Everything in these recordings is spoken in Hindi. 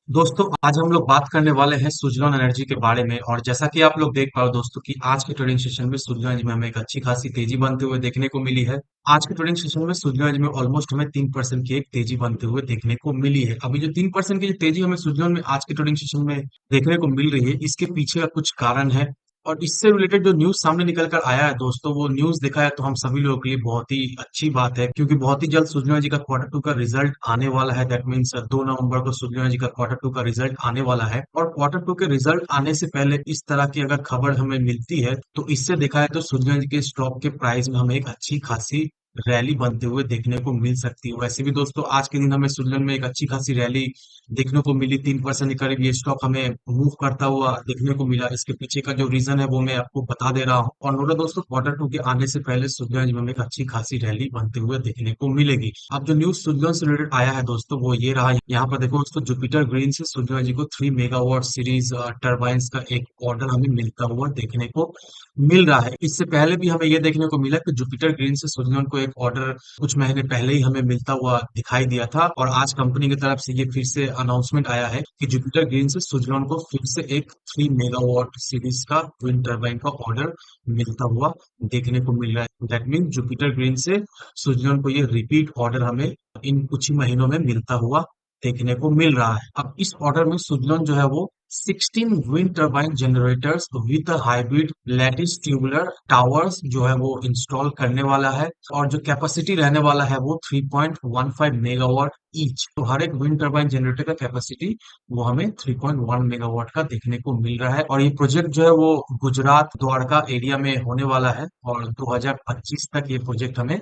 दोस्तों आज हम लोग बात करने वाले हैं सुजलॉन एनर्जी के बारे में। और जैसा कि आप लोग देख पाओ दोस्तों कि आज के ट्रेडिंग सेशन में सुजलॉन एनर्जी में हमें एक अच्छी खासी तेजी बनते हुए देखने को मिली है। आज के ट्रेडिंग सेशन में सुजलॉन एनर्जी में ऑलमोस्ट हमें 3% की एक तेजी बनते हुए देखने को मिली है। अभी जो 3% की जो तेजी हमें सुजलॉन में आज के ट्रेडिंग सेशन में देखने को मिल रही है, इसके पीछे का कुछ कारण है। और इससे रिलेटेड जो न्यूज सामने निकल कर आया है दोस्तों, वो न्यूज देखा है तो हम सभी लोगों के लिए बहुत ही अच्छी बात है, क्योंकि बहुत ही जल्द सुजलॉन जी का क्वार्टर टू का रिजल्ट आने वाला है। दैट मीन्स 2 नवंबर को सुजलॉन जी का क्वार्टर टू का रिजल्ट आने वाला है। और क्वार्टर टू के रिजल्ट आने से पहले इस तरह की अगर खबर हमें मिलती है तो इससे देखा है तो सुजलॉन जी के स्टॉक के प्राइस में हमें एक अच्छी खासी रैली बनते हुए देखने को मिल सकती है। वैसे भी दोस्तों आज के दिन हमें सुजलॉन में एक अच्छी खासी रैली देखने को मिली। 3% के करीब ये स्टॉक हमें मूव करता हुआ देखने को मिला। इसके पीछे का जो रीजन है वो मैं आपको बता दे रहा हूँ। और नोटा दोस्तों, क्वार्टर टू के आने से पहले सुजलॉन में हमें एक अच्छी खासी रैली बनते हुए देखने को मिलेगी। अब जो न्यूज सुजलॉन से रिलेटेड आया है दोस्तों, वो ये रहा। यहाँ पर देखो दोस्तों, जुपिटर ग्रीन से सुजलॉन जी को 3 मेगावाट सीरीज टर्बाइन्स का एक ऑर्डर हमें मिलता हुआ देखने को मिल रहा है। इससे पहले भी हमें ये देखने को मिला कि जुपिटर ग्रीन से सुजलॉन को एक ऑर्डर कुछ महीने पहले ही हमें मिलता हुआ दिखाई दिया था। और आज कंपनी की तरफ से ये फिर से अनाउंसमेंट आया है कि जुपिटर ग्रीन से सुजलॉन को फिर से एक 3 मेगावाट सीरीज का विंड टर्बाइन का ऑर्डर मिलता हुआ देखने को मिल रहा है। दैट मीन जुपिटर ग्रीन से सुजलॉन को ये रिपीट ऑर्डर हमें इन कुछ ही महीनों में मिलता हुआ देखने को मिल रहा है। अब इस ऑर्डर में सुजलॉन जो है वो 16 wind turbine generators with hybrid lattice tubular towers जो है वो इंस्टॉल करने वाला है। और जो कैपेसिटी रहने वाला है वो 3.15 मेगावाट ईच। तो हर एक विंड टर्बाइन जनरेटर का कैपेसिटी वो हमें 3.1 मेगावाट का देखने को मिल रहा है। और ये प्रोजेक्ट जो है वो गुजरात द्वारका एरिया में होने वाला है। और 2025 तक ये प्रोजेक्ट हमें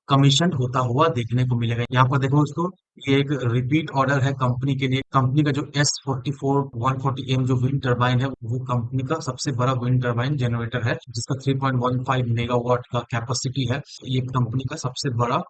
कमीशन होता हुआ देखने को मिलेगा। यहाँ पर देखो दोस्तों, ये एक रिपीट ऑर्डर है कंपनी के लिए। कंपनी का जो S44 140M जो विंड टर्बाइन है, वो कंपनी का सबसे बड़ा विंड टर्बाइन जनरेटर है, जिसका 3.15 मेगावाट का कैपेसिटी है। ये कंपनी का सबसे बड़ा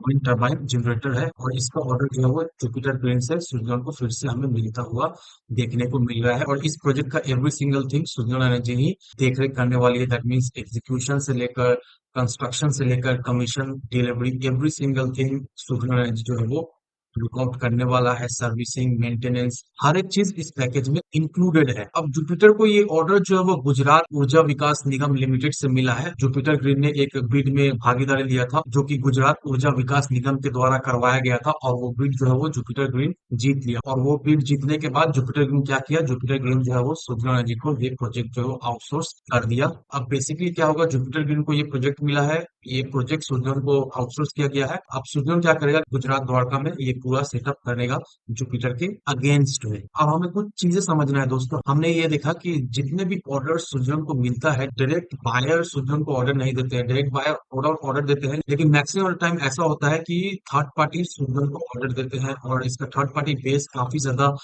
विंड टर्बाइन जनरेटर है। और इसका ऑर्डर जो है वो जुपिटर ग्रीन से सुजलॉन को फिर से हमें मिलता हुआ देखने को मिल रहा है। और इस प्रोजेक्ट का every single thing Suzlon Energy ही देख रेख करने वाली है। दैट मीन्स एग्जीक्यूशन से लेकर कंस्ट्रक्शन से लेकर commission delivery every single thing Suzlon energy जो है वो लुकआउट करने वाला है। सर्विसिंग, मेंटेनेंस, हर एक चीज इस पैकेज में इंक्लूडेड है। अब जुपिटर को ये ऑर्डर जो है वो गुजरात ऊर्जा विकास निगम लिमिटेड से मिला है। जुपिटर ग्रीन ने एक बिड में भागीदारी लिया था जो कि गुजरात ऊर्जा विकास निगम के द्वारा करवाया गया था। और वो बिड जो है वो जुपिटर ग्रीन जीत लिया। और वो बिड जीतने के बाद जुपिटर ग्रीन क्या किया, जुपिटर ग्रीन जो है वो सुजलॉन एनर्जी को ये प्रोजेक्ट जो है आउटसोर्स कर दिया। अब बेसिकली क्या होगा, जुपिटर ग्रीन को ये प्रोजेक्ट मिला है, ये प्रोजेक्ट सुजलॉन को आउटसोर्स किया गया है। अब सुजलॉन क्या करेगा, गुजरात द्वारका में ये पूरा सेटअप करेगा जुपिटर के अगेंस्ट में। अब हमें कुछ चीजें समझना है दोस्तों। हमने ये देखा कि जितने भी ऑर्डर सुजलॉन को मिलता है, डायरेक्ट बायर सुजलॉन को ऑर्डर नहीं देते हैं, डायरेक्ट बायर ऑर्डर देते हैं। लेकिन मैक्सिमम टाइम ऐसा होता है कि थर्ड पार्टी सुजलॉन को ऑर्डर देते हैं। और इसका थर्ड पार्टी बेस काफी ज्यादा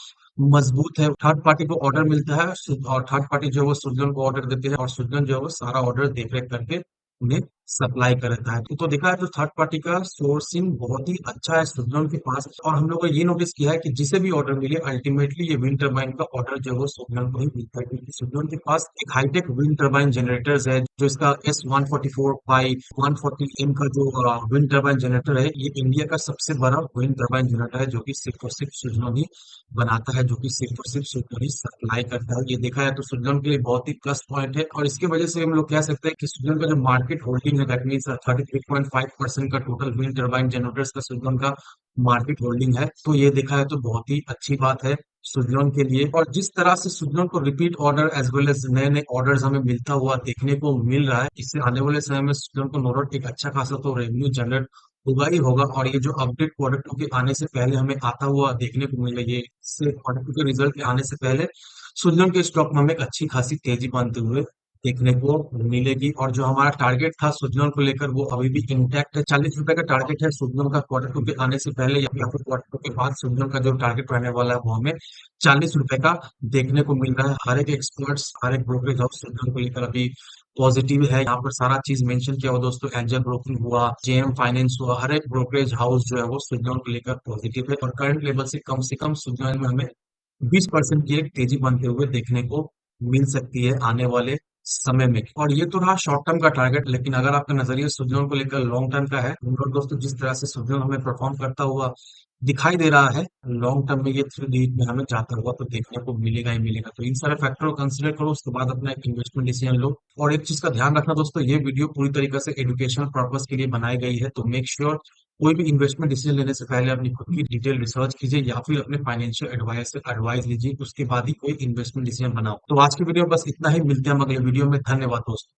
मजबूत है। थर्ड पार्टी को ऑर्डर मिलता है और थर्ड पार्टी जो है वो सुजलॉन को ऑर्डर देते हैं। और सुजलॉन जो है वो सारा ऑर्डर देख रेख करके उन्हें सप्लाई करता है। तो देखा है तो थर्ड पार्टी का सोर्सिंग बहुत ही अच्छा है सुजलॉन के पास। और हम लोग को ये नोटिस किया है कि जिसे भी ऑर्डर मिले, अल्टीमेटली ये विंड टर्बाइन का ऑर्डर जो है वो सुजलॉन को ही मिलता है, क्योंकि सुजलॉन के पास एक हाईटेक विंड टर्बाइन जनरेटर्स है। जो इसका S144/140M का जो विंड टर्बाइन जनरेटर है, ये इंडिया का सबसे बड़ा विंड टर्बाइन जनरेटर है, जो कि सिर्फ और सिर्फ सुजलॉन ही बनाता है, जो कि सिर्फ और सिर्फ सुजलॉन ही सप्लाई करता है। ये देखा है तो सुजलॉन के लिए बहुत ही प्लस पॉइंट है। और इसकी वजह से हम लोग कह सकते हैं कि सुजलॉन का जो मार्केट होल्डिंग है, दैट मीन्स 33.5% का टोटल विंड टर्बाइन जनरेटर्स का सुजलॉन का मार्केट होल्डिंग है। तो ये देखा है तो बहुत ही अच्छी बात है सुजलॉन के लिए। और जिस तरह से सुजलॉन को repeat order as well as नए नए ऑर्डर्स हमें मिलता हुआ देखने को मिल रहा है, इससे आने वाले समय में सुजलॉन को नो डाउट एक अच्छा खासा तो रेवेन्यू जनरेट होगा ही होगा। और ये जो अपडेट क्वार्टर टू के आने से पहले हमें आता हुआ देखने को मिल रही है, इससे क्वार्टर टू के रिजल्ट के आने से पहले सुजलॉन के स्टॉक में हमें एक अच्छी खासी तेजी बनते हुए देखने को मिलेगी। और जो हमारा टारगेट था सुजलॉन को लेकर, वो अभी भी इंटैक्ट है। 40 रुपए का टारगेट है सुजलॉन का क्वार्टर टू के आने से पहले, या फिर क्वार्टर टू के बाद सुजलॉन का जो टारगेट रहने वाला है वो हमें 40 रुपए का देखने को मिल रहा है। हर एक एक्सपर्ट्स, हर एक ब्रोकरेज हाउस सुजलॉन को लेकर अभी पॉजिटिव है। यहाँ पर सारा चीज मेंशन किया हुआ दोस्तों, एंजल ब्रोकिंग हुआ, जेएम फाइनेंस हुआ, हर एक ब्रोकरेज हाउस जो है वो सुजलॉन को लेकर पॉजिटिव है। और करंट लेवल से कम सुजलॉन में हमें 20% की एक तेजी बनते हुए देखने को मिल सकती है आने वाले समय में। और ये तो रहा शॉर्ट टर्म का टारगेट। लेकिन अगर आपका नजरिया सुजलॉन को लेकर लॉन्ग टर्म का है, तो दोस्तों जिस तरह से सुजलॉन हमें परफॉर्म करता हुआ दिखाई दे रहा है लॉन्ग टर्म में ये थ्री डिजिट में हमें जाता हुआ तो देखने को मिलेगा ही मिलेगा। तो इन सारे फैक्टर को कंसिडर करो, उसके बाद अपना एक इन्वेस्टमेंट डिसीजन लो। और एक चीज का ध्यान रखना दोस्तों, ये वीडियो पूरी तरीके से एजुकेशनल पर्पस के लिए बनाई गई है, तो मेक श्योर कोई भी इन्वेस्टमेंट डिसीजन लेने से पहले अपनी खुद की डिटेल रिसर्च कीजिए या फिर अपने फाइनेंशियल एडवाइस से एडवाइस लीजिए, उसके बाद ही कोई इन्वेस्टमेंट डिसीजन बनाओ। तो आज की वीडियो में बस इतना ही, मिलते हैं हम अगले वीडियो में। धन्यवाद दोस्तों।